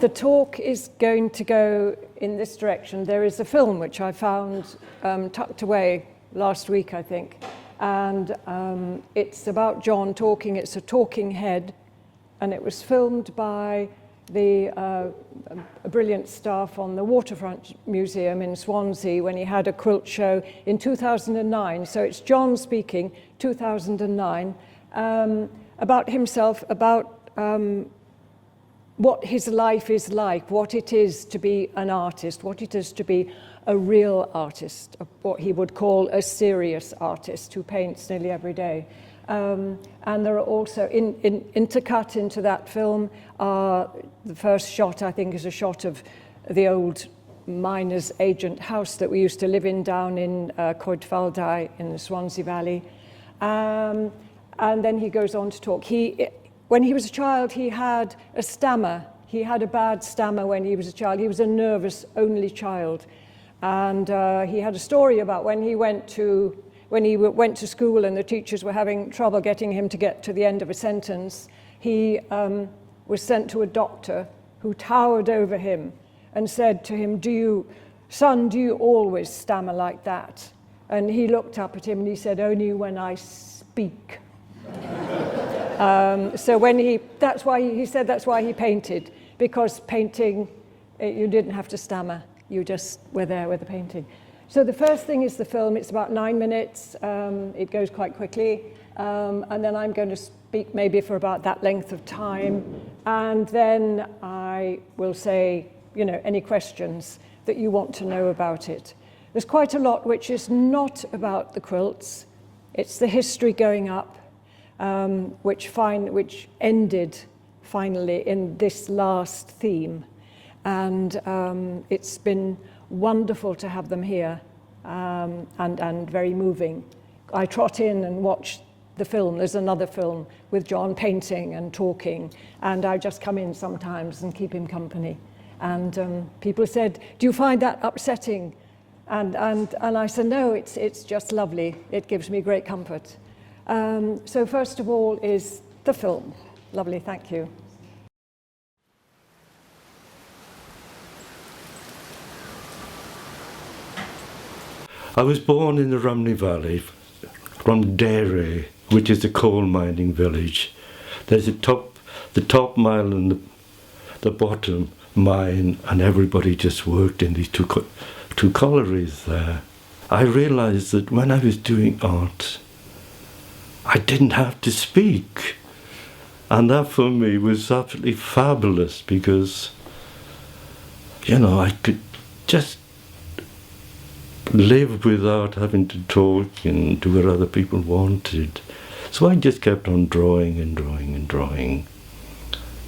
The talk is going to go in this direction. There is a film which I found tucked away last week, I think, and it's about John talking. It's a talking head, and it was filmed by the brilliant staff on the Waterfront Museum in Swansea when he had a quilt show in 2009. So it's John speaking, 2009, about himself, about what his life is like, what it is to be an artist, what it is to be a real artist, what he would call a serious artist who paints nearly every day. And there are also, intercut into that film, the first shot, I think, is a shot of the old miner's agent house that we used to live in down in Quilt Paintings in the Rhymney Valley. And then he goes on to talk. When he was a child, he had a stammer. He had a bad stammer when he was a child. He was a nervous only child. And he had a story about when he went to school and the teachers were having trouble getting him to get to the end of a sentence. He was sent to a doctor who towered over him and said to him, "Son, do you always stammer like that?" And he looked up at him and he said, "Only when I speak." So that's why he painted, because painting, you didn't have to stammer, you just were there with the painting. So the first thing is the film. It's about 9 minutes, it goes quite quickly, and then I'm going to speak maybe for about that length of time, and then I will say, any questions that you want to know about it. There's quite a lot which is not about the quilts. It's the history going up, which ended finally in this last theme. And it's been wonderful to have them here, and very moving. I trot in and watch the film. There's another film with John painting and talking, and I just come in sometimes and keep him company. And people said, "Do you find that upsetting?" And I said, "No, it's just lovely. It gives me great comfort." So first of all is the film. Lovely, thank you. I was born in the Rhymney Valley from Deri, which is a coal mining village. There's the top mine and the bottom mine, and everybody just worked in these two collieries there. I realized that when I was doing art, I didn't have to speak. And that for me was absolutely fabulous, because, I could just live without having to talk and do what other people wanted. So I just kept on drawing and drawing and drawing.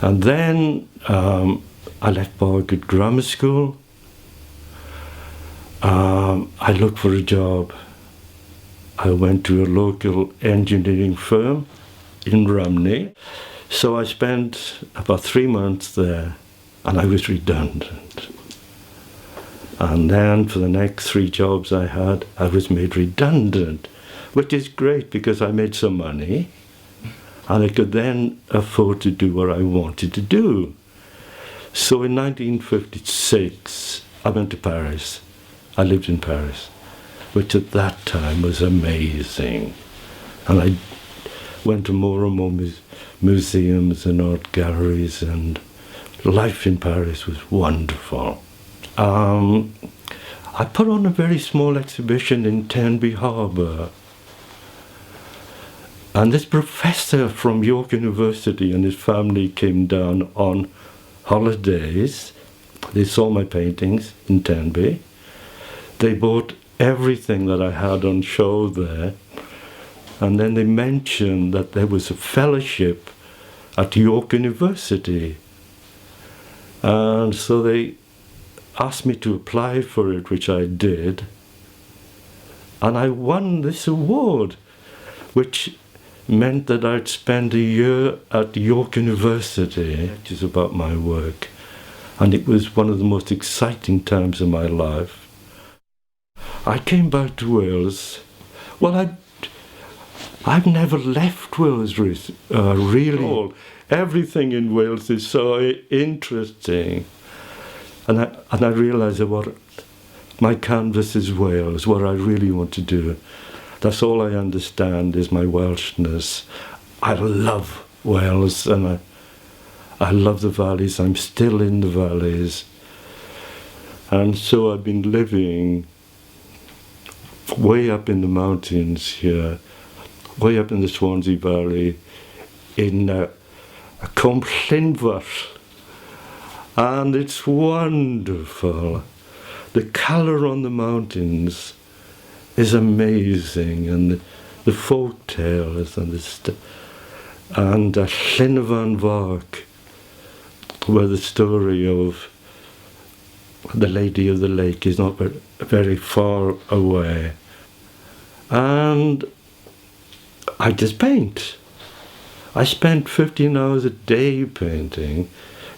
And then I left Bargood Grammar School. I looked for a job. I went to a local engineering firm in Rhymney. So I spent about 3 months there, and I was redundant. And then for the next 3 jobs I had, I was made redundant, which is great because I made some money, and I could then afford to do what I wanted to do. So in 1956, I went to Paris. I lived in Paris, which at that time was amazing. And I went to more and more museums and art galleries, and life in Paris was wonderful. I put on a very small exhibition in Tenby Harbour, and this professor from York University and his family came down on holidays. They saw my paintings in Tenby. They bought everything that I had on show there, and then they mentioned that there was a fellowship at York University, and so they asked me to apply for it, which I did, and I won this award, which meant that I'd spend a year at York University, which is about my work, and it was one of the most exciting times of my life. I came back to Wales. Well, I've never left Wales really. Everything in Wales is so interesting. And I realise that what my canvas is Wales, what I really want to do. That's all I understand is my Welshness. I love Wales and I love the valleys. I'm still in the valleys. And so I've been living way up in the mountains here, way up in the Swansea Valley, in a Cwm Llynfr. And it's wonderful. The colour on the mountains is amazing, and the folk tales and Llynfan Fach, where the story of the Lady of the Lake is not very far away. And I just paint. I spent 15 hours a day painting.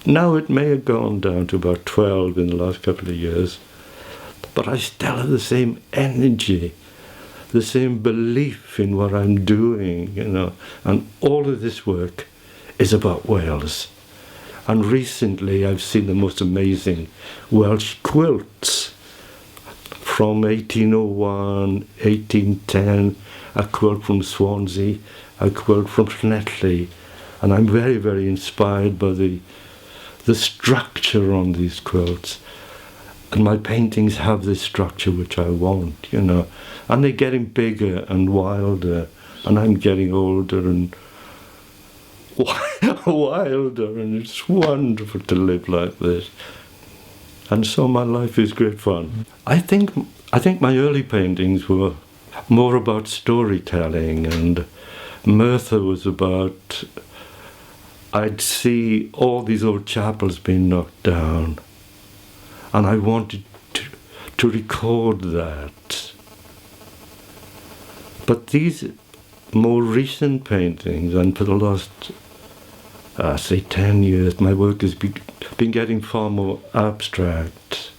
Now it may have gone down to about 12 in the last couple of years, but I still have the same energy, the same belief in what I'm doing, you know. And all of this work is about Wales. And recently I've seen the most amazing Welsh quilts from 1801, 1810, a quilt from Swansea, a quilt from Llanelli, and I'm very, very inspired by the structure on these quilts. And my paintings have this structure which I want, you know. And they're getting bigger and wilder, and I'm getting older and wilder, and it's wonderful to live like this. And so my life is great fun. I think my early paintings were more about storytelling, and Merthyr was about, I'd see all these old chapels being knocked down, and I wanted to record that. But these more recent paintings, and for the last, say 10 years, my work has been getting far more abstract.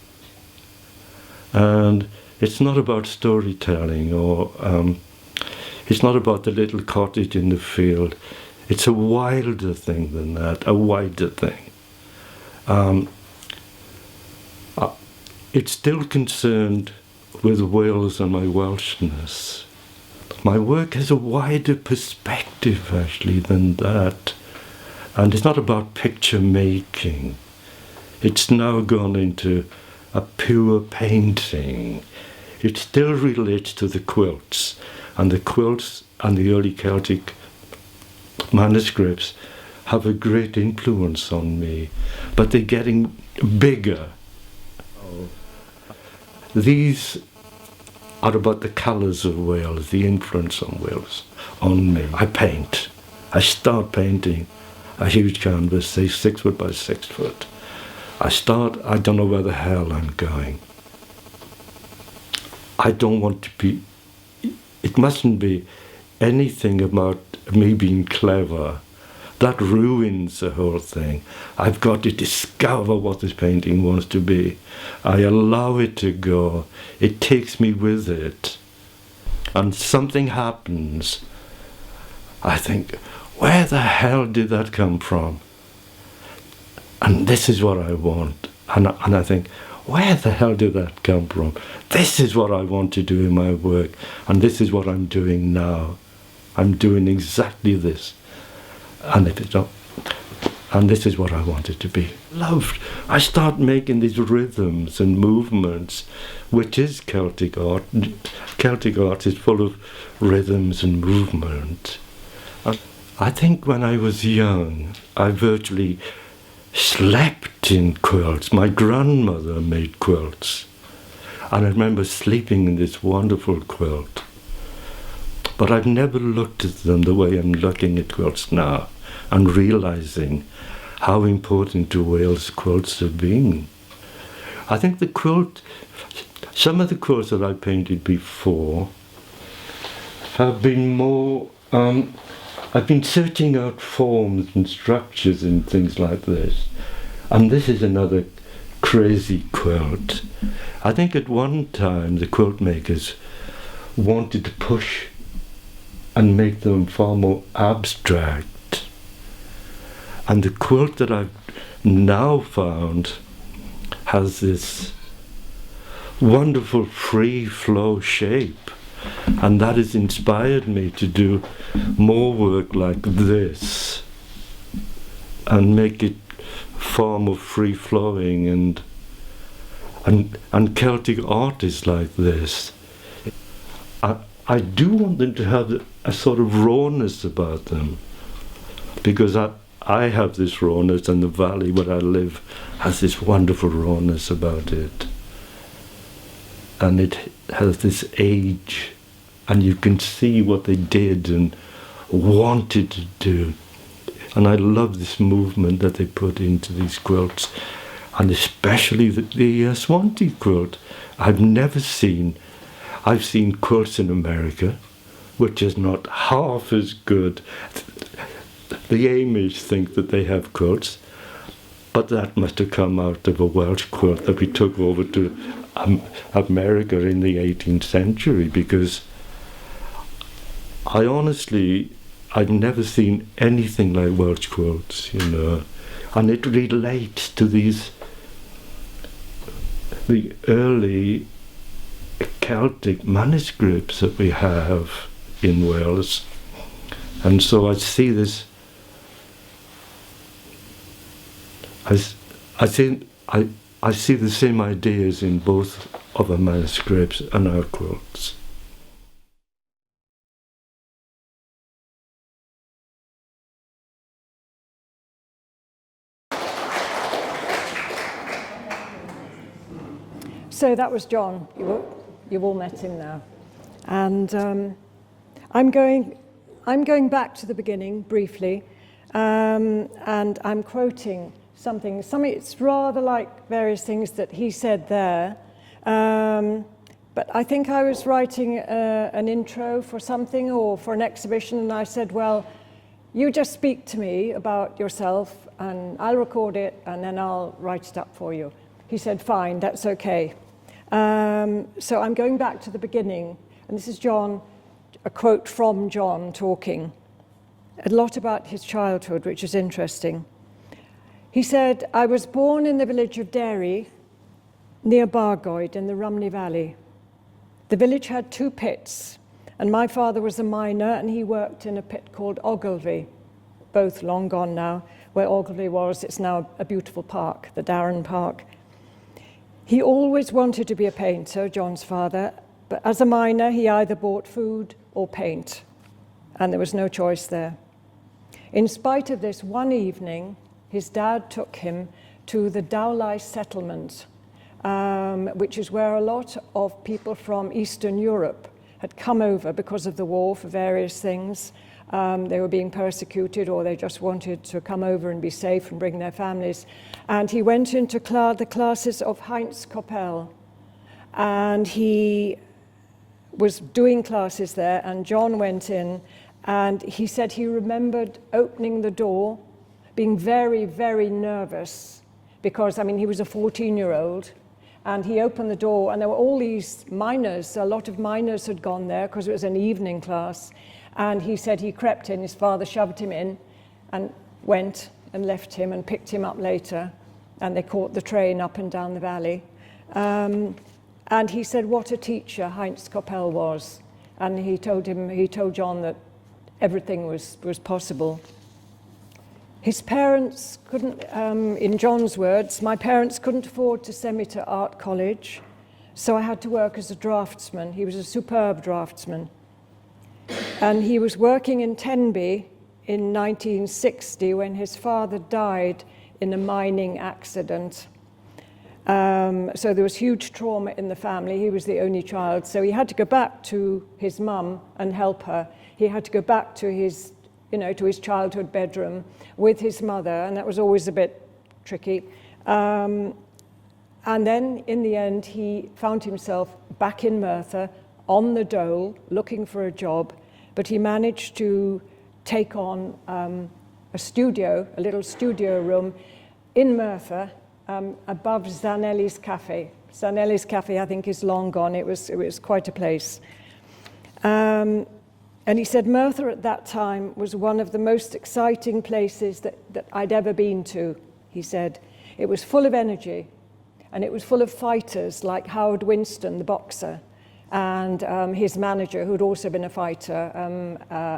And it's not about storytelling, or it's not about the little cottage in the field. It's a wilder thing than that, a wider thing. It's still concerned with Wales and my Welshness. My work has a wider perspective, actually, than that. And it's not about picture making. It's now gone into a pure painting. It still relates to the quilts and the early Celtic manuscripts have a great influence on me, but they're getting bigger. These are about the colours of Wales, the influence on Wales, on me. I paint. I start painting a huge canvas, say 6 foot by 6 foot. I don't know where the hell I'm going. I don't want to be, it mustn't be anything about me being clever. That ruins the whole thing. I've got to discover what this painting wants to be. I allow it to go. It takes me with it. And something happens. I think, where the hell did that come from? And this is what I want. And I think, where the hell did that come from? This is what I want to do in my work. And this is what I'm doing now. I'm doing exactly this. And if it's not, and this is what I want it to be. Loved. I start making these rhythms and movements, which is Celtic art. Celtic art is full of rhythms and movement. And I think when I was young, I virtually slept in quilts. My grandmother made quilts. And I remember sleeping in this wonderful quilt. But I've never looked at them the way I'm looking at quilts now and realising how important to Wales quilts have been. I think some of the quilts that I painted before have been more, I've been searching out forms and structures and things like this. And this is another crazy quilt. I think at one time the quilt makers wanted to push and make them far more abstract. And the quilt that I've now found has this wonderful free flow shape, and that has inspired me to do more work like this and make it far more free flowing, and Celtic art is like this. I do want them to have a sort of rawness about them, because I have this rawness, and the valley where I live has this wonderful rawness about it. And it has this age, and you can see what they did and wanted to do. And I love this movement that they put into these quilts, and especially the Swansea quilt. I've seen quilts in America, which is not half as good. The Amish think that they have quilts, but that must have come out of a Welsh quilt that we took over to America in the 18th century, because I've never seen anything like Welsh quilts, and it relates to the early Celtic manuscripts that we have in Wales. And so I see this, I see the same ideas in both of our manuscripts and our quilts. So that was John. You've all met him now. And I'm going back to the beginning briefly, and I'm quoting something. It's rather like various things that he said there. But I think I was writing an intro for something or for an exhibition, and I said, well, you just speak to me about yourself, and I'll record it, and then I'll write it up for you. He said, fine, that's okay. So I'm going back to the beginning, and this is John, a quote from John talking a lot about his childhood, which is interesting. He said, I was born in the village of Deri, near Bargoed in the Rhymney Valley. The village had 2 pits, and my father was a miner, and he worked in a pit called Ogilvy, both long gone now. Where Ogilvy was, it's now a beautiful park, the Darren Park. He always wanted to be a painter, John's father, but as a miner, he either bought food or paint, and there was no choice there. In spite of this, one evening, his dad took him to the Dowlais settlement, which is where a lot of people from Eastern Europe had come over because of the war for various things. They were being persecuted, or they just wanted to come over and be safe and bring their families. And he went into the classes of Heinz Koppel, and he was doing classes there, and John went in, and he said he remembered opening the door, being very, very nervous, because, he was a 14-year-old, and he opened the door, and there were all these miners. A lot of miners had gone there because it was an evening class. And he said he crept in, his father shoved him in and went and left him and picked him up later. And they caught the train up and down the valley. And he said what a teacher Heinz Koppel was. And he told John that everything was possible. His parents couldn't, in John's words, my parents couldn't afford to send me to art college, so I had to work as a draftsman. He was a superb draftsman. And he was working in Tenby in 1960 when his father died in a mining accident. So there was huge trauma in the family. He was the only child, so he had to go back to his mum and help her. He had to go back to his childhood bedroom with his mother, and that was always a bit tricky. And then in the end, he found himself back in Merthyr on the dole looking for a job, but he managed to take on a little studio room in Merthyr above Zanelli's Cafe. Zanelli's Cafe, I think, is long gone. It was quite a place. And he said Merthyr at that time was one of the most exciting places that I'd ever been to, he said. It was full of energy, and it was full of fighters like Howard Winston, the boxer, and his manager, who'd also been a fighter,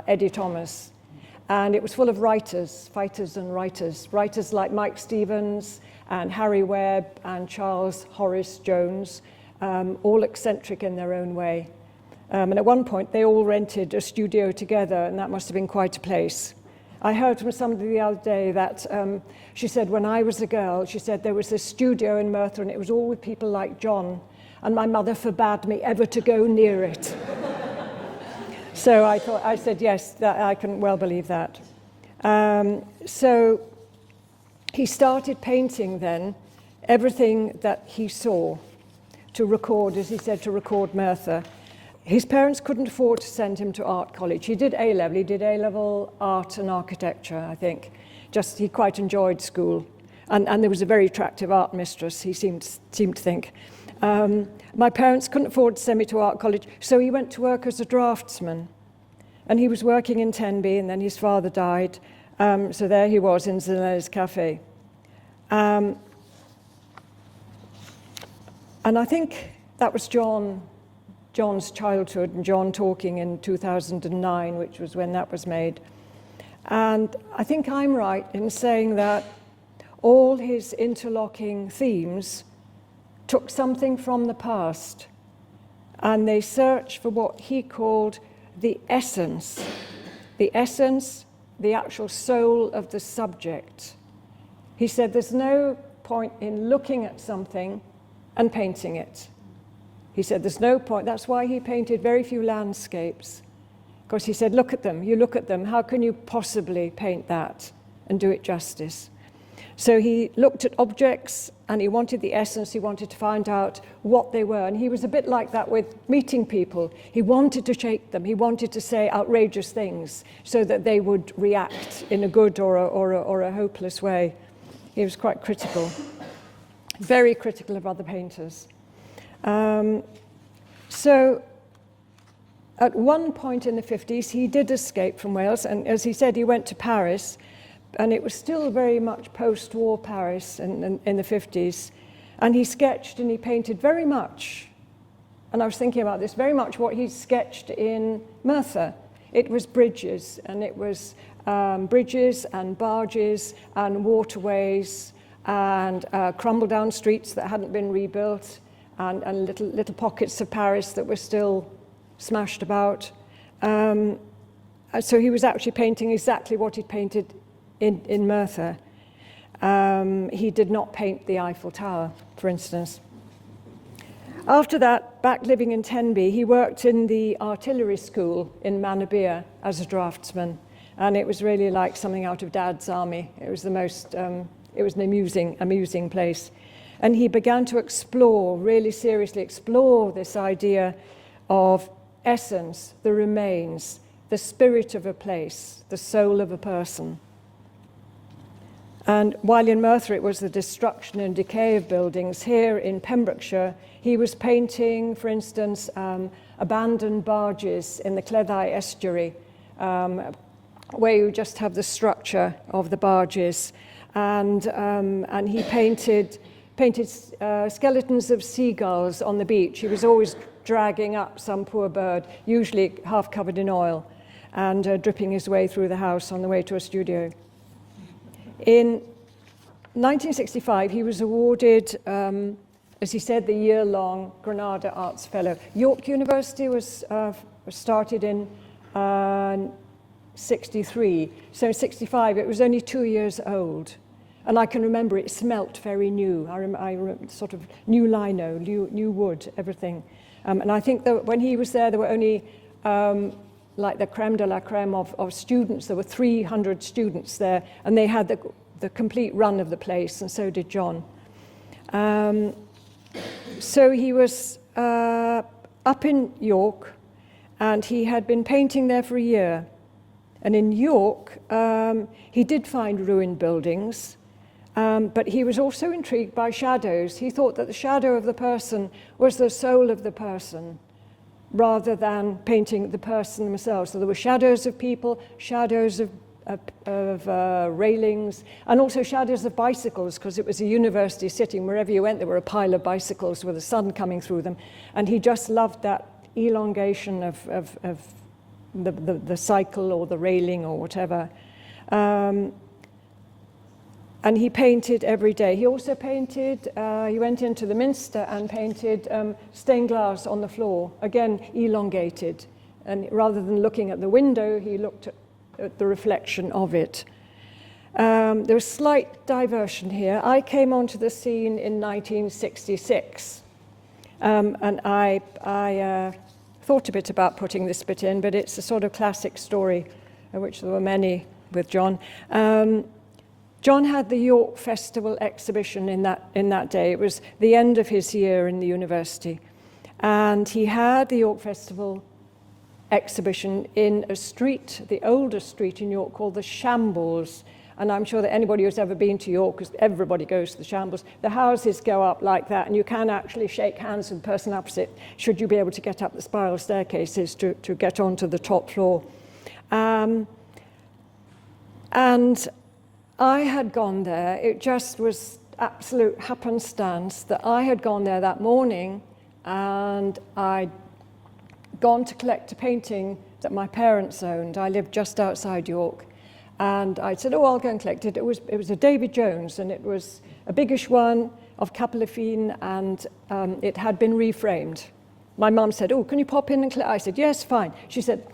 Eddie Thomas. And it was full of writers, fighters and writers like Mike Stevens and Harry Webb and Charles Horace Jones, all eccentric in their own way. And at one point, they all rented a studio together, and that must have been quite a place. I heard from somebody the other day that she said, when I was a girl, she said there was this studio in Merthyr, and it was all with people like John, and my mother forbade me ever to go near it. So I said, yes, I can well believe that. So he started painting then everything that he saw to record, as he said, to record Merthyr. His parents couldn't afford to send him to art college. He did A-level. He did A-level art and architecture, I think. He quite enjoyed school. And there was a very attractive art mistress, he seemed to think. My parents couldn't afford to send me to art college, so he went to work as a draftsman. And he was working in Tenby, and then his father died. So there he was in Zele's Cafe. And I think that was John's childhood, and John talking in 2009, which was when that was made. And I think I'm right in saying that all his interlocking themes took something from the past, and they searched for what he called the essence, the actual soul of the subject. He said there's no point in looking at something and painting it. He said there's no point. That's why he painted very few landscapes, because he said, look at them, you look at them, how can you possibly paint that and do it justice? So he looked at objects, and he wanted the essence. He wanted to find out what they were, and he was a bit like that with meeting people. He wanted to shake them. He wanted to say outrageous things so that they would react in a good or a hopeless way. He was quite critical, very critical of other painters. So at one point in the 50s, he did escape from Wales, and as he said, he went to Paris, and it was still very much post-war Paris in the 50s, and he sketched and he painted very much, and I was thinking about this, very much what he sketched in Merthyr. It was bridges, and it was bridges and barges and waterways and crumbled down streets that hadn't been rebuilt, and little pockets of Paris that were still smashed about. So he was actually painting exactly what he'd painted in Merthyr. He did not paint the Eiffel Tower, for instance. After that, back living in Tenby, he worked in the artillery school in Manorbier as a draftsman, and it was really like something out of Dad's army. It was it was an amusing place. And he began to explore, really seriously explore this idea of essence, the remains, the spirit of a place, the soul of a person. And while in Merthyr it was the destruction and decay of buildings, here in Pembrokeshire he was painting, for instance, abandoned barges in the Cleddau estuary, where you just have the structure of the barges. And he painted skeletons of seagulls on the beach. He was always dragging up some poor bird, usually half covered in oil, and dripping his way through the house on the way to a studio. In 1965, he was awarded, as he said, the year-long Granada Arts Fellow. York University was started in 63, so in 65 it was only 2 years old. And I can remember it smelt very new. I remember sort of new lino, new wood, everything. And I think that when he was there were only like the creme de la creme of students. There were 300 students there, and they had the complete run of the place, and so did John. So he was up in York, and he had been painting there for a year. And in York, he did find ruined buildings, but he was also intrigued by shadows. He thought that the shadow of the person was the soul of the person. rather than painting the person themselves. So there were shadows of people, shadows of railings, and also shadows of bicycles, because it was a university sitting. Wherever you went, there were a pile of bicycles with the sun coming through them. And he just loved that elongation of the cycle or the railing or whatever. And he painted every day. He also painted, he went into the Minster and painted stained glass on the floor, again, elongated. And rather than looking at the window, he looked at the reflection of it. There was slight diversion here. I came onto the scene in 1966, and I thought a bit about putting this bit in, but it's a sort of classic story, of which there were many with John. John had the York Festival exhibition in that day. It was the end of his year in the university. And he had the York Festival exhibition in a street, the oldest street in York, called the Shambles. And I'm sure that anybody who's ever been to York, because everybody goes to the Shambles, the houses go up like that, and you can actually shake hands with the person opposite, should you be able to get up the spiral staircases to get onto the top floor. And I had gone there. It just was absolute happenstance that I had gone there that morning, and I'd gone to collect a painting that my parents owned. I lived just outside York, and I said, "Oh, I'll go and collect it." It was a David Jones, and it was a biggish one of Capelefine, and it had been reframed. My mum said, "Oh, can you pop in and collect?" I said, "Yes, fine." She said,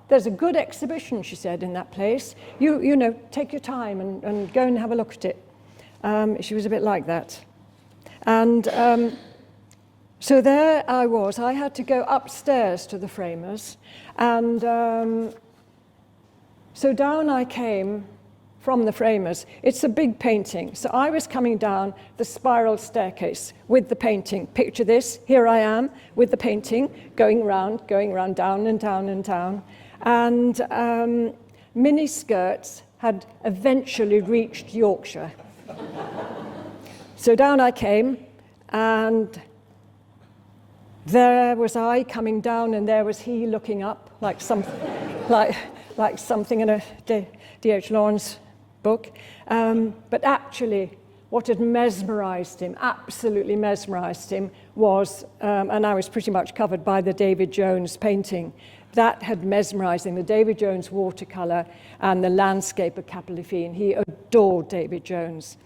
"There's a good exhibition," she said, "in that place. You know, take your time and go and have a look at it." She was a bit like that. And so there I was. I had to go upstairs to the framers. And so down I came from the framers. It's a big painting. So I was coming down the spiral staircase with the painting. Picture this. Here I am with the painting, going round, down and down and down. And mini skirts had eventually reached Yorkshire. So down I came, and there was I coming down, and there was he looking up like something in a D.H. Lawrence book. But actually, what had mesmerized him, absolutely mesmerized him, was, and I was pretty much covered by the David Jones painting, that had mesmerized him, the David Jones watercolor and the landscape of Capelefine. He adored David Jones.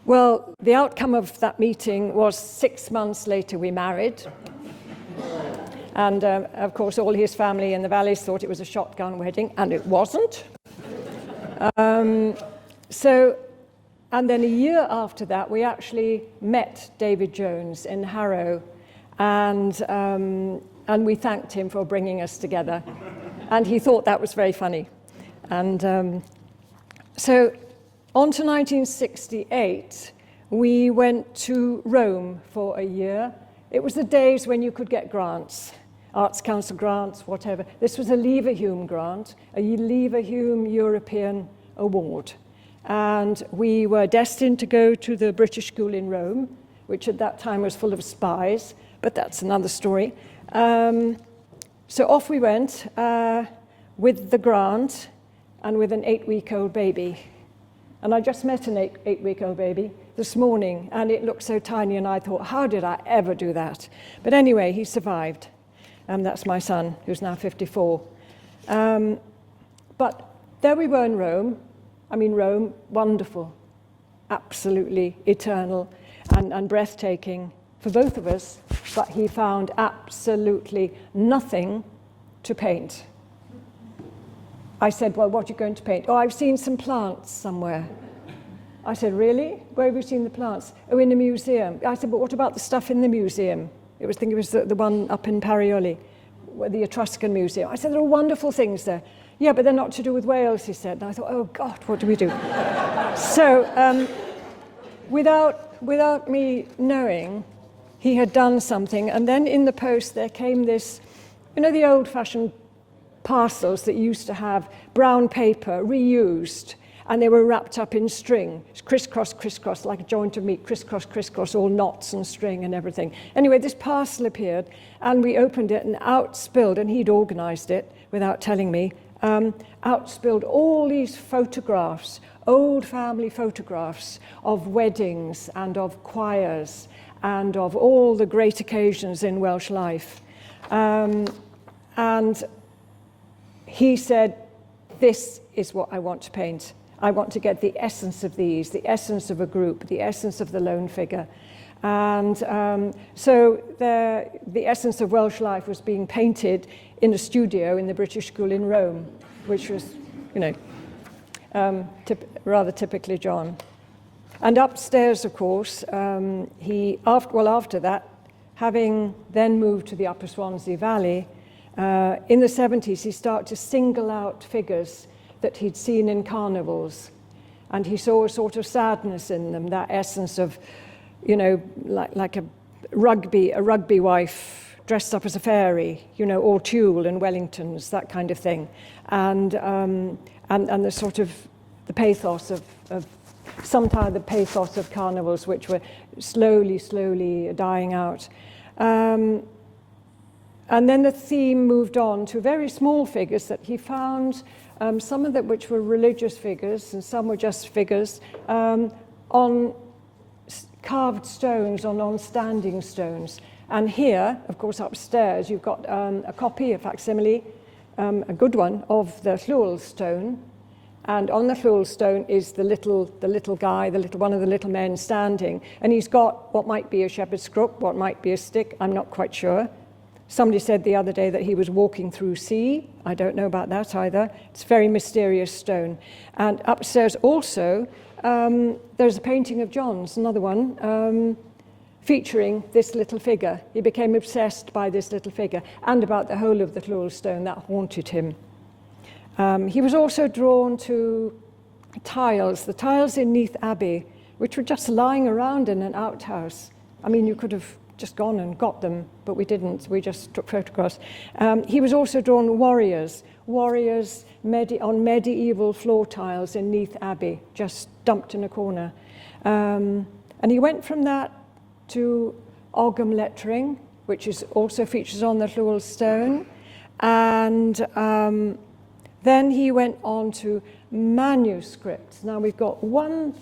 Well, the outcome of that meeting was 6 months later we married. And of course, all his family in the valleys thought it was a shotgun wedding, and it wasn't. And then a year after that, we actually met David Jones in Harrow, and we thanked him for bringing us together. And he thought that was very funny. And so on to 1968, we went to Rome for a year. It was the days when you could get grants, Arts Council grants, whatever. This was a Leverhulme grant, a Leverhulme European Award. And we were destined to go to the British School in Rome, which at that time was full of spies, but that's another story. So off we went with the grant and with an 8-week-old baby. And I just met an 8-week-old baby this morning, and it looked so tiny, and I thought, how did I ever do that? But anyway, he survived. That's my son, who's now 54. But there we were in Rome. I mean, Rome, wonderful, absolutely eternal and breathtaking for both of us, but he found absolutely nothing to paint. I said, "Well, what are you going to paint?" "Oh, I've seen some plants somewhere." I said, "Really? Where have you seen the plants?" "Oh, in a museum." I said, "But what about the stuff in the museum?" I think it was the one up in Parioli, the Etruscan Museum. I said, "There are wonderful things there." "Yeah, but they're not to do with Wales," he said. And I thought, oh God, what do we do? So without me knowing, he had done something. And then in the post there came this, you know, the old-fashioned parcels that used to have brown paper reused, and they were wrapped up in string, crisscross, crisscross, like a joint of meat, crisscross, crisscross, all knots and string and everything. Anyway, this parcel appeared, and we opened it, and out spilled, and he'd organised it without telling me, out spilled all these photographs, old family photographs of weddings and of choirs and of all the great occasions in Welsh life. And he said, this is what I want to paint. I want to get the essence of these, the essence of a group, the essence of the lone figure. And so the essence of Welsh life was being painted in a studio in the British School in Rome, which was, you know, rather typically John. And upstairs, of course, after that, having then moved to the Upper Swansea Valley, in the 70s, he started to single out figures that he'd seen in carnivals. And he saw a sort of sadness in them, that essence of, you know, like a rugby wife dressed up as a fairy, you know, all tulle and Wellingtons, that kind of thing. And the sort of the pathos of sometimes the pathos of carnivals, which were slowly dying out. And then the theme moved on to very small figures that he found, some of them which were religious figures and some were just figures, on carved stones, on standing stones. And here, of course, upstairs, you've got a copy, a facsimile, a good one, of the Llwwl stone. And on the Llwwl stone is the little guy, one of the little men standing. And he's got what might be a shepherd's crook, what might be a stick, I'm not quite sure. Somebody said the other day that he was walking through sea. I don't know about that either. It's a very mysterious stone. And upstairs also, there's a painting of John's, another one, featuring this little figure. He became obsessed by this little figure and about the whole of the Llwwl stone. That haunted him. He was also drawn to tiles, the tiles in Neath Abbey, which were just lying around in an outhouse. I mean, you could have just gone and got them, but we didn't. We just took photographs. He was also drawn warriors on medieval floor tiles in Neath Abbey, just dumped in a corner. And he went from that to Ogham lettering, which also features on the Llwwl stone. And then he went on to manuscripts. Now we've got one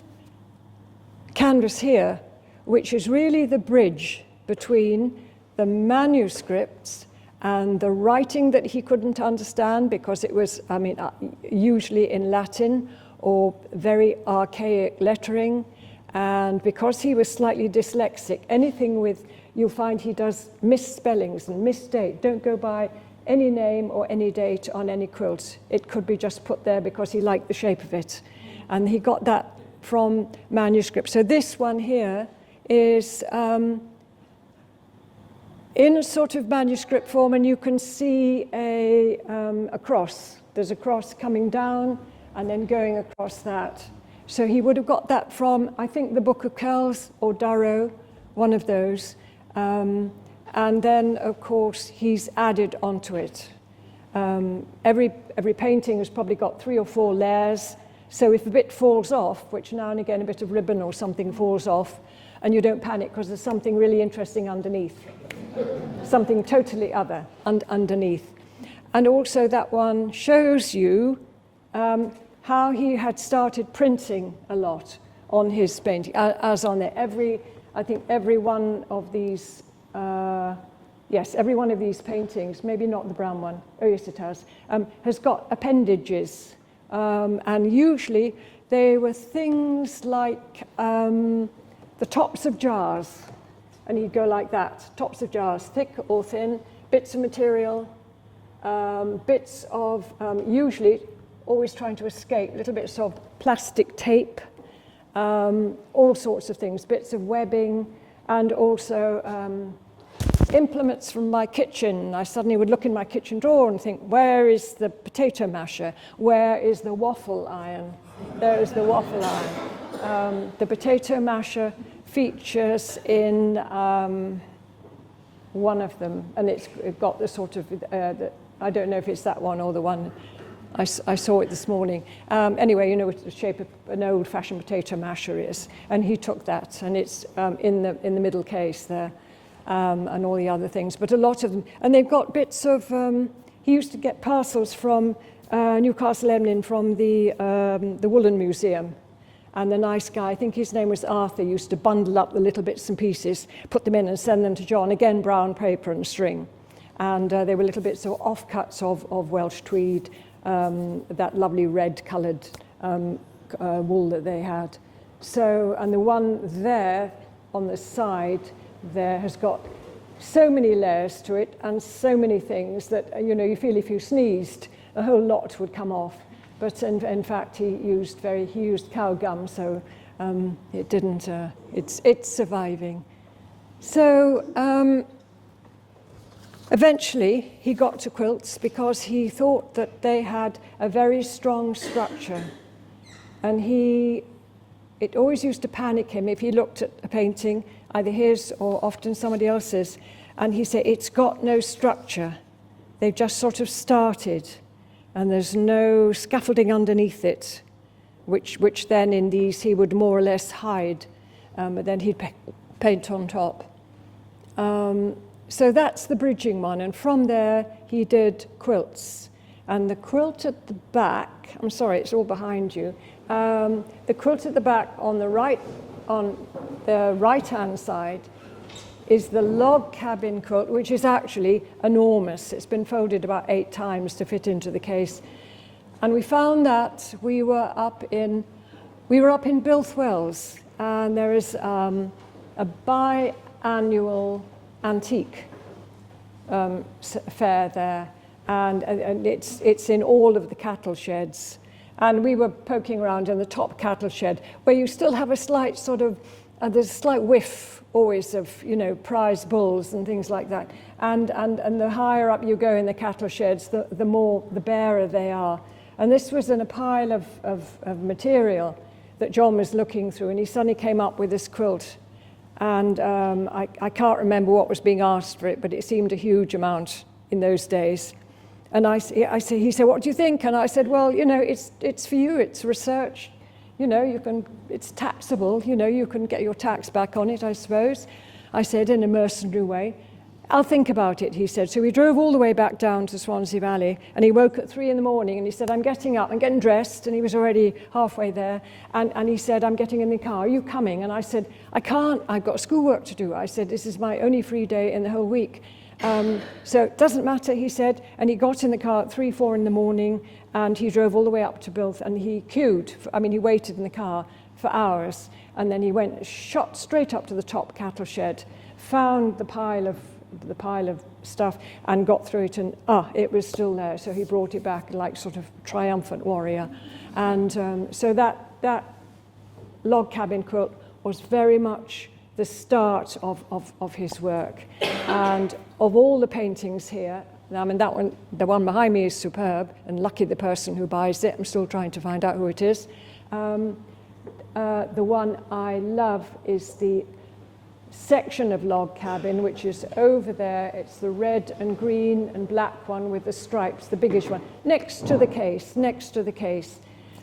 canvas here, which is really the bridge between the manuscripts and the writing that he couldn't understand because it was, usually in Latin or very archaic lettering. And because he was slightly dyslexic, anything with, you'll find he does misspellings and misdate. Don't go by any name or any date on any quilt. It could be just put there because he liked the shape of it. And he got that from manuscript. So this one here is in a sort of manuscript form, and you can see a cross. There's a cross coming down and then going across that. So he would have got that from, I think, the Book of Kells or Durrow, one of those. And then, of course, he's added onto it. Every painting has probably got 3 or 4 layers. So if a bit falls off, which now and again a bit of ribbon or something falls off, and you don't panic because there's something really interesting underneath, something totally other underneath. And also that one shows you how he had started printing a lot on his painting, as on there. I think every one of these, every one of these paintings, maybe not the brown one, oh yes it has got appendages. And usually they were things like the tops of jars, and he'd go like that, tops of jars, thick or thin, bits of material, bits of, usually always trying to escape, little bits of plastic tape, all sorts of things, bits of webbing, and also implements from my kitchen. I suddenly would look in my kitchen drawer and think, where is the potato masher? Where is the waffle iron? There is the waffle iron. The potato masher features in one of them, and it's got the sort of, I don't know if it's that one or the one I saw it this morning. Anyway, you know what the shape of an old-fashioned potato masher is, and he took that, and it's in the middle case there, and all the other things. But a lot of them, and they've got bits of. He used to get parcels from Newcastle Emlyn from the Woolen Museum, and the nice guy, I think his name was Arthur, used to bundle up the little bits and pieces, put them in, and send them to John. Again, brown paper and string, and they were little bits of offcuts of Welsh tweed. That lovely red-coloured wool that they had. So, and the one there on the side there has got so many layers to it and so many things that, you know, you feel if you sneezed, a whole lot would come off. But in fact, he used cow gum, so it didn't. It's surviving. So. Eventually, he got to quilts because he thought that they had a very strong structure. And it always used to panic him if he looked at a painting, either his or often somebody else's, and he said, it's got no structure. They've just sort of started, and there's no scaffolding underneath it, which then in these he would more or less hide, but then he'd paint on top. So that's the bridging one, and from there he did quilts. And the quilt at the back, I'm sorry, it's all behind you. The quilt at the back on the right-hand side is the log cabin quilt, which is actually enormous. It's been folded about 8 times to fit into the case. And we found that we were up in Bilthwells, and there is a biannual antique fair there, and it's in all of the cattle sheds. And we were poking around in the top cattle shed, where you still have a slight sort of, there's a slight whiff always of, you know, prize bulls and things like that. And the higher up you go in the cattle sheds, the barer they are. And this was in a pile of material that John was looking through, and he suddenly came up with this quilt. And I can't remember what was being asked for it, but it seemed a huge amount in those days. And he said, what do you think? And I said, well, you know, it's for you, it's research. You know, it's taxable, you know, you can get your tax back on it, I suppose. I said, in a mercenary way. I'll think about it, he said. So we drove all the way back down to Swansea Valley, and he woke at 3 a.m, and he said, I'm getting up, I'm getting dressed, and he was already halfway there, and he said, I'm getting in the car, are you coming? And I said, I can't, I've got schoolwork to do. I said, this is my only free day in the whole week. So it doesn't matter, he said, and he got in the car at 3, 4 a.m, and he drove all the way up to Bilth, and he queued, he waited in the car for hours, and then he shot straight up to the top cattle shed, found the pile of stuff and got through it, and it was still there, so he brought it back like sort of triumphant warrior. And so that log cabin quilt was very much the start of his work. And of all the paintings here, I mean, that one, the one behind me is superb, and lucky the person who buys it. I'm still trying to find out who it is. The one I love is the section of log cabin, which is over there. It's the red and green and black one with the stripes, the biggish one, next to the case.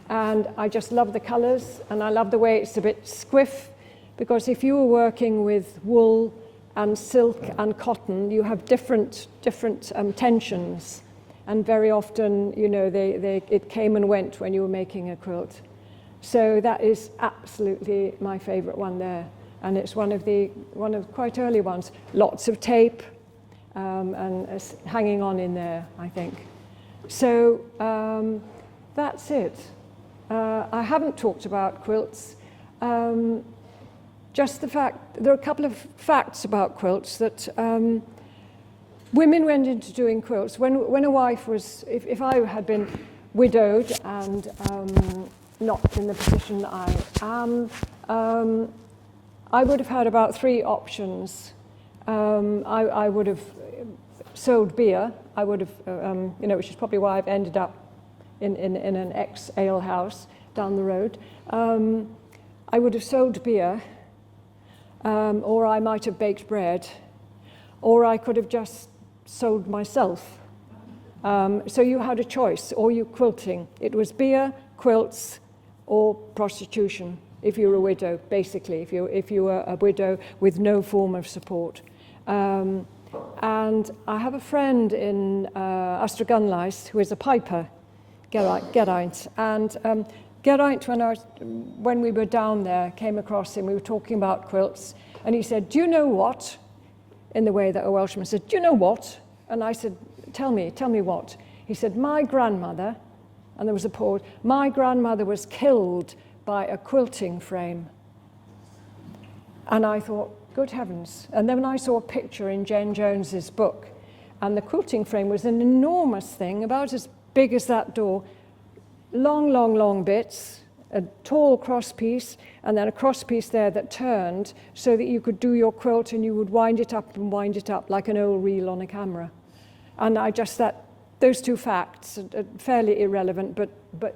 And I just love the colours, and I love the way it's a bit squiff, because if you were working with wool and silk and cotton, you have different tensions, and very often, you know, it came and went when you were making a quilt. So that is absolutely my favourite one there. And it's one of quite early ones. Lots of tape and hanging on in there, I think. So that's it. I haven't talked about quilts. Just the fact, there are a couple of facts about quilts that women went into doing quilts. When a wife was, if I had been widowed and not in the position that I am, I would have had about 3 options. I would have sold beer. I would have, which is probably why I've ended up in an ex-ale house down the road. I would have sold beer, or I might have baked bread, or I could have just sold myself. So you had a choice, or you quilting. It was beer, quilts, or prostitution, if you were a widow, basically, if you were a widow with no form of support. And I have a friend in Astragunlais who is a piper, Geraint. And Geraint, when we were down there, came across him, we were talking about quilts, and he said, "Do you know what?" In the way that a Welshman said, "Do you know what?" And I said, tell me what? He said, "My grandmother," and there was a pause, "my grandmother was killed by a quilting frame." And I thought, good heavens. And then I saw a picture in Jen Jones's book, and the quilting frame was an enormous thing, about as big as that door, long bits, a tall cross piece, and then a cross piece there that turned so that you could do your quilt and you would wind it up like an old reel on a camera. And I just thought, those two facts are fairly irrelevant, but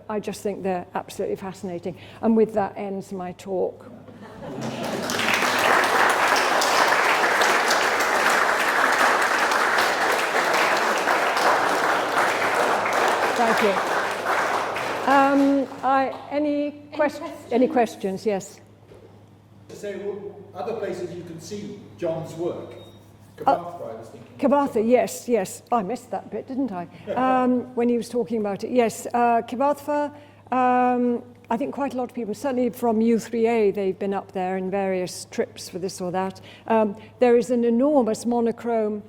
I just think they're absolutely fascinating. And with that ends my talk. Thank you. Any questions? Yes. To say, well, other places you can see John's work. Cabartha, I was thinking. Cabartha, yes. I missed that bit, didn't I? When he was talking about it. Yes, Cabartha, I think quite a lot of people, certainly from U3A, they've been up there in various trips for this or that. There is an enormous monochrome,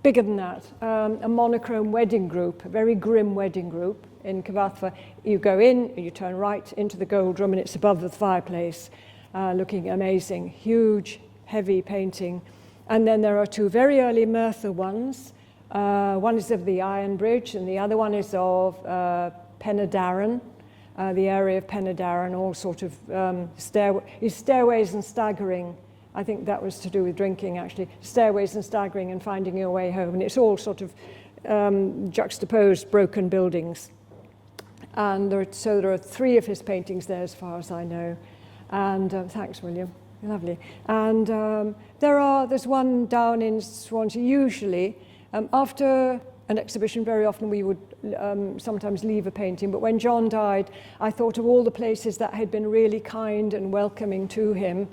bigger than that, a monochrome wedding group, a very grim wedding group in Cabartha. You go in, you turn right into the gold room, and it's above the fireplace, looking amazing, huge, heavy painting. And then there are two very early Merthyr ones. One is of the Iron Bridge, and the other one is of Penydarren, the area of Penydarren, all sort of stairways and staggering. I think that was to do with drinking, actually. Stairways and staggering and finding your way home. And it's all sort of juxtaposed, broken buildings. And there are three of his paintings there, as far as I know. And thanks, William. Lovely. And there's one down in Swansea. Usually, after an exhibition, very often we would sometimes leave a painting. But when John died, I thought of all the places that had been really kind and welcoming to him.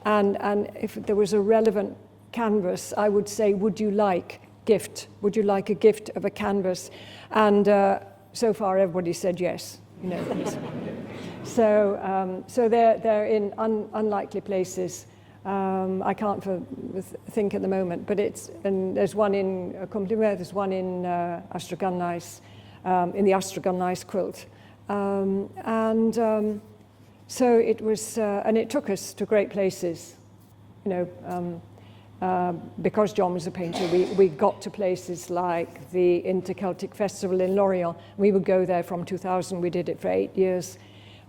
And if there was a relevant canvas, I would say, would you like a gift of a canvas? And so far, everybody said yes. You know. So they're in unlikely places. I can't think at the moment, but there's one in Cwmlynwer, there's one in Astragunlais, in the Astragunlais quilt. So it was, and it took us to great places, you know, because John was a painter, we got to places like the Inter-Celtic Festival in Lorient. We would go there from 2000, we did it for 8 years,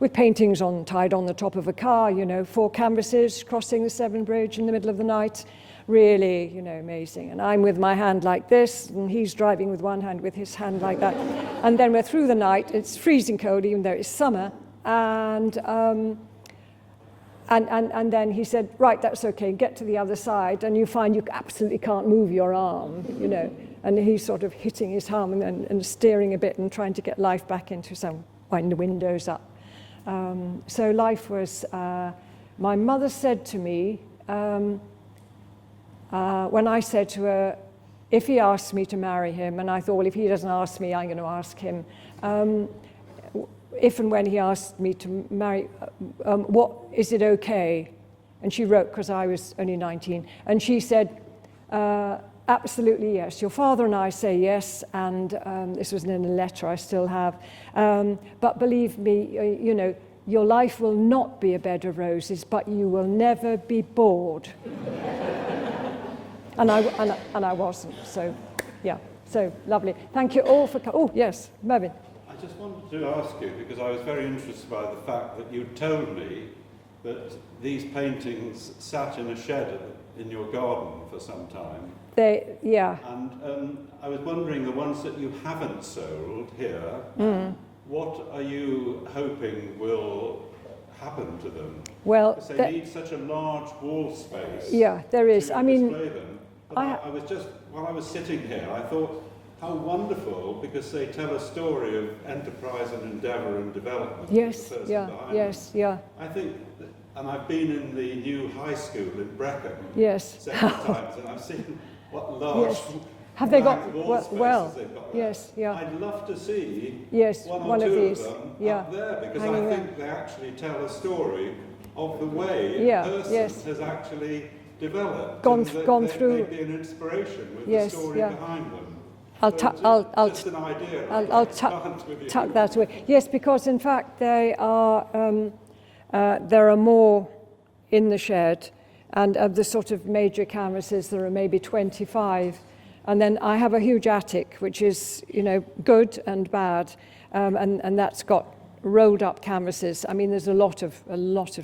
with paintings tied on the top of a car, you know, 4 canvases crossing the Severn Bridge in the middle of the night. Really, you know, amazing. And I'm with my hand like this, and he's driving with one hand, with his hand like that. And then we're through the night, it's freezing cold, even though it's summer. And then he said, right, that's okay, get to the other side, and you find you absolutely can't move your arm, you know. And he's sort of hitting his arm and steering a bit and trying to get life back into wind the windows up. So life was, my mother said to me, when I said to her, if he asked me to marry him, and I thought, well, if he doesn't ask me, I'm going to ask him. If and when he asked me to marry, is it okay? And she wrote, because I was only 19, and she said, absolutely yes. Your father and I say yes, and this was in a letter I still have. But believe me, you know, your life will not be a bed of roses, but you will never be bored. and I wasn't. So, yeah. So lovely. Thank you all for coming. Oh yes, Mervyn. I just wanted to ask you, because I was very interested by the fact that you told me that these paintings sat in a shed in your garden for some time. Yeah. And I was wondering, the ones that you haven't sold here, what are you hoping will happen to them? Well, because they need such a large wall space. Yeah, there is. To I mean, display them. But I was just, while I was sitting here, I thought, how wonderful, because they tell a story of enterprise and endeavour and development. Yes, of the person yeah, behind yes, them. yeah, I think, and I've been in the new high school in Brecon yes. several times, and I've seen what large Yes. Have they got, blank wall spaces well, they've got there. yes, yeah, I'd love to see yes, one or one of two these, of them yeah, up there, because hanging I there. think they actually tell a story of the way Yeah, a person yes. has actually developed. Gone- and that gone they through- may be an inspiration with Yes, the story yeah. behind them. I'll So tu- just, I'll just an idea. I'll tuck that away. Yes, because in fact there are more in the shed, and of the sort of major canvases there are maybe 25. And then I have a huge attic, which is, you know, good and bad, and that's got rolled up canvases. I mean, there's a lot of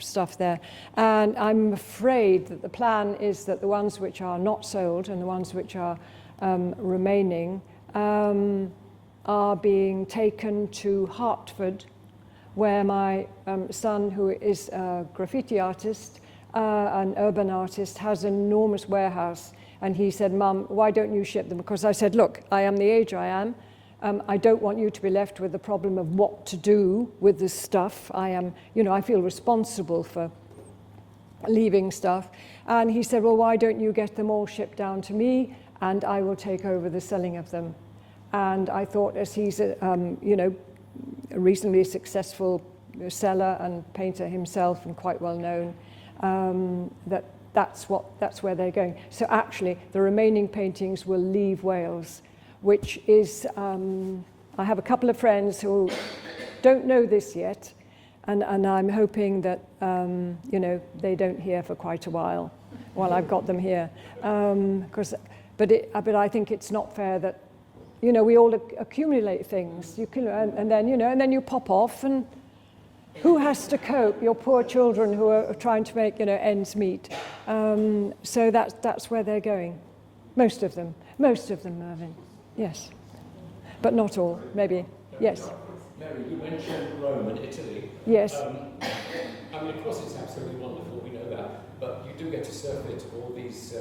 stuff there. And I'm afraid that the plan is that the ones which are not sold and the ones which are remaining are being taken to Hertford, where my son, who is a graffiti artist, an urban artist, has an enormous warehouse. And he said, Mum, why don't you ship them? Because I said, look, I am the age I am. I don't want you to be left with the problem of what to do with this stuff. I am, you know, I feel responsible for leaving stuff. And he said, well, why don't you get them all shipped down to me, and I will take over the selling of them. And I thought, as he's a, you know, a reasonably successful seller and painter himself and quite well known, that's where they're going. So actually, the remaining paintings will leave Wales, which is, I have a couple of friends who don't know this yet, and I'm hoping that, you know, they don't hear for quite a while I've got them here. But I think it's not fair that, you know, we all accumulate things. You can, and then, you know, and then you pop off, and who has to cope? Your poor children who are trying to make, you know, ends meet. So that's where they're going. Most of them, Mervyn. Yes, but not all. Maybe. Yes. Mary, you mentioned Rome and Italy. Yes. I mean, of course, it's absolutely wonderful. We know that, but you do get to surfeit all these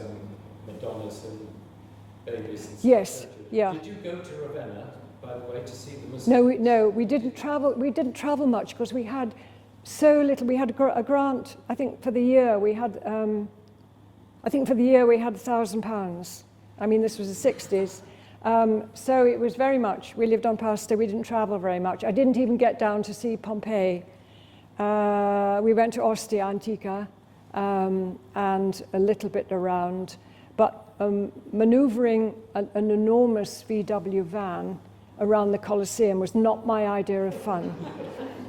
Madonnas and babies and stuff. Yes. Yeah. Did you go to Ravenna, by the way, to see them as No, we didn't travel. We didn't travel much because we had so little. We had a grant. I think for the year we had. I think for the year we had £1,000. I mean, this was the 60s. So it was very much. We lived on pasta. We didn't travel very much. I didn't even get down to see Pompeii. We went to Ostia Antica and a little bit around, but manoeuvring an enormous VW van around the Colosseum was not my idea of fun.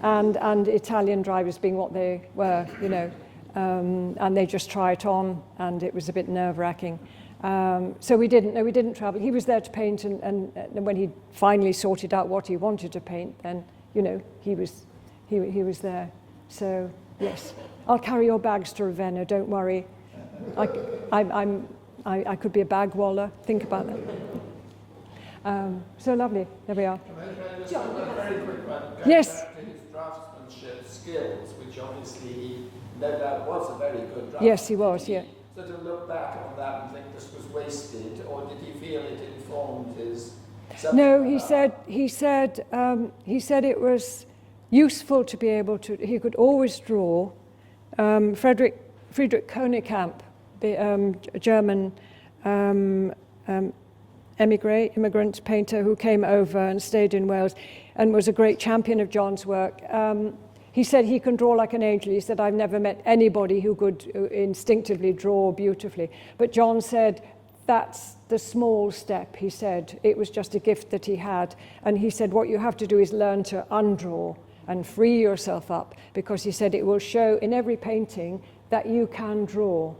And Italian drivers being what they were, you know, and they just try it on, and it was a bit nerve-wracking. So we didn't travel. He was there to paint, and when he finally sorted out what he wanted to paint, then, you know, he was there. So yes, I'll carry your bags to Ravenna. Don't worry. I could be a bag waller. Think about that. So lovely. There we are. John, a very quick one. Yes. Back to his draftsmanship skills, which obviously he no doubt was a very good draftsman. Yes, he was. Yeah. So to look back on that and think this was wasted, or did he feel it informed his? No, he said it was useful to be able to. He could always draw. Friedrich Koenig-Kamp, the German immigrant painter who came over and stayed in Wales and was a great champion of John's work. He said he can draw like an angel. He said, I've never met anybody who could instinctively draw beautifully. But John said, that's the small step, he said. It was just a gift that he had. And he said, what you have to do is learn to undraw and free yourself up, because he said it will show in every painting that you can draw,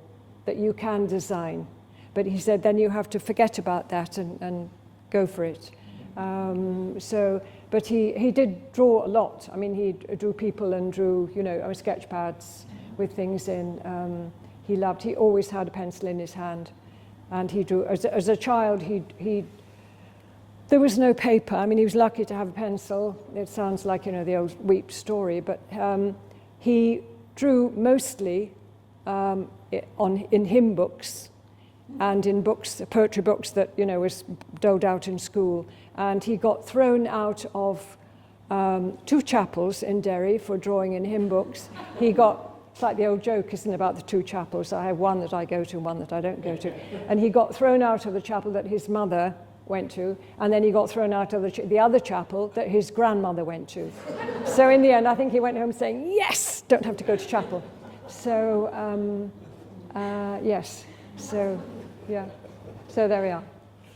that you can design. But he said, then you have to forget about that and go for it. But he did draw a lot. I mean, he drew people and drew, you know, sketch pads with things in. He always had a pencil in his hand. And he drew, as a child, there was no paper. I mean, he was lucky to have a pencil. It sounds like, you know, the old Weep story, but he drew mostly in hymn books and in books, poetry books that, you know, was doled out in school. And he got thrown out of 2 chapels in Deri for drawing in hymn books. He got, it's like the old joke, isn't it, about the 2 chapels. I have one that I go to and one that I don't go to. And he got thrown out of the chapel that his mother went to, and then he got thrown out of the other chapel that his grandmother went to. So in the end, I think he went home saying, yes, don't have to go to chapel. So, yes, so, yeah. So there we are.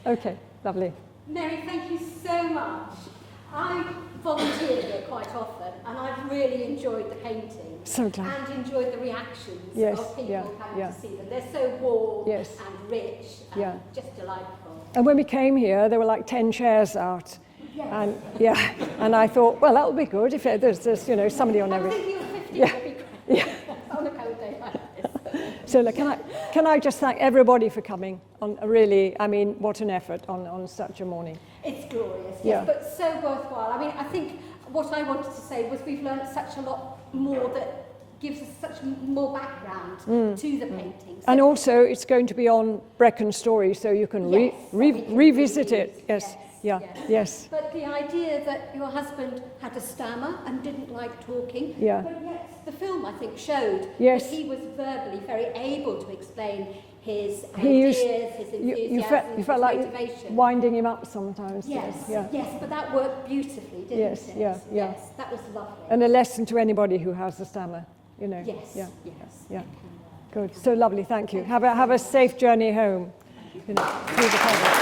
Okay, lovely. Mary, thank you so much. I volunteer here quite often, and I've really enjoyed the paintings. So glad. And enjoyed the reactions Yes, of people yeah, coming yeah. to see them. They're so warm Yes. and rich and Yeah. just delightful. And when we came here, there were like 10 chairs out. Yes. And yeah, and I thought, well, that'll be good if there's you know, somebody on I'm every. thinking of 50 Yeah. would be great. Yeah. On a cold day like this. So look, can I just thank everybody for coming on really, I mean, what an effort on such a morning. It's glorious, yes, Yeah. but so worthwhile. I mean, I think what I wanted to say was we've learned such a lot more that gives us such more background to the paintings. And also, it's going to be on Brecon Story, so you can Yes, so we can revisit reuse, it. Yes, yeah, yes. yes. But the idea that your husband had a stammer and didn't like talking, Yeah. but yet the film, I think, showed Yes. that he was verbally very able to explain his He ideas, used- his You enthusiasm, felt his like motivation. winding him up sometimes. Yes, Yeah. yes, but that worked beautifully, didn't Yes, it? yeah, yeah. Yes, that was lovely. And a lesson to anybody who has a stammer, you know. Yes, Yeah. yes. Yeah. Good. So lovely. Thank you. Have a safe journey home. You know, through the public.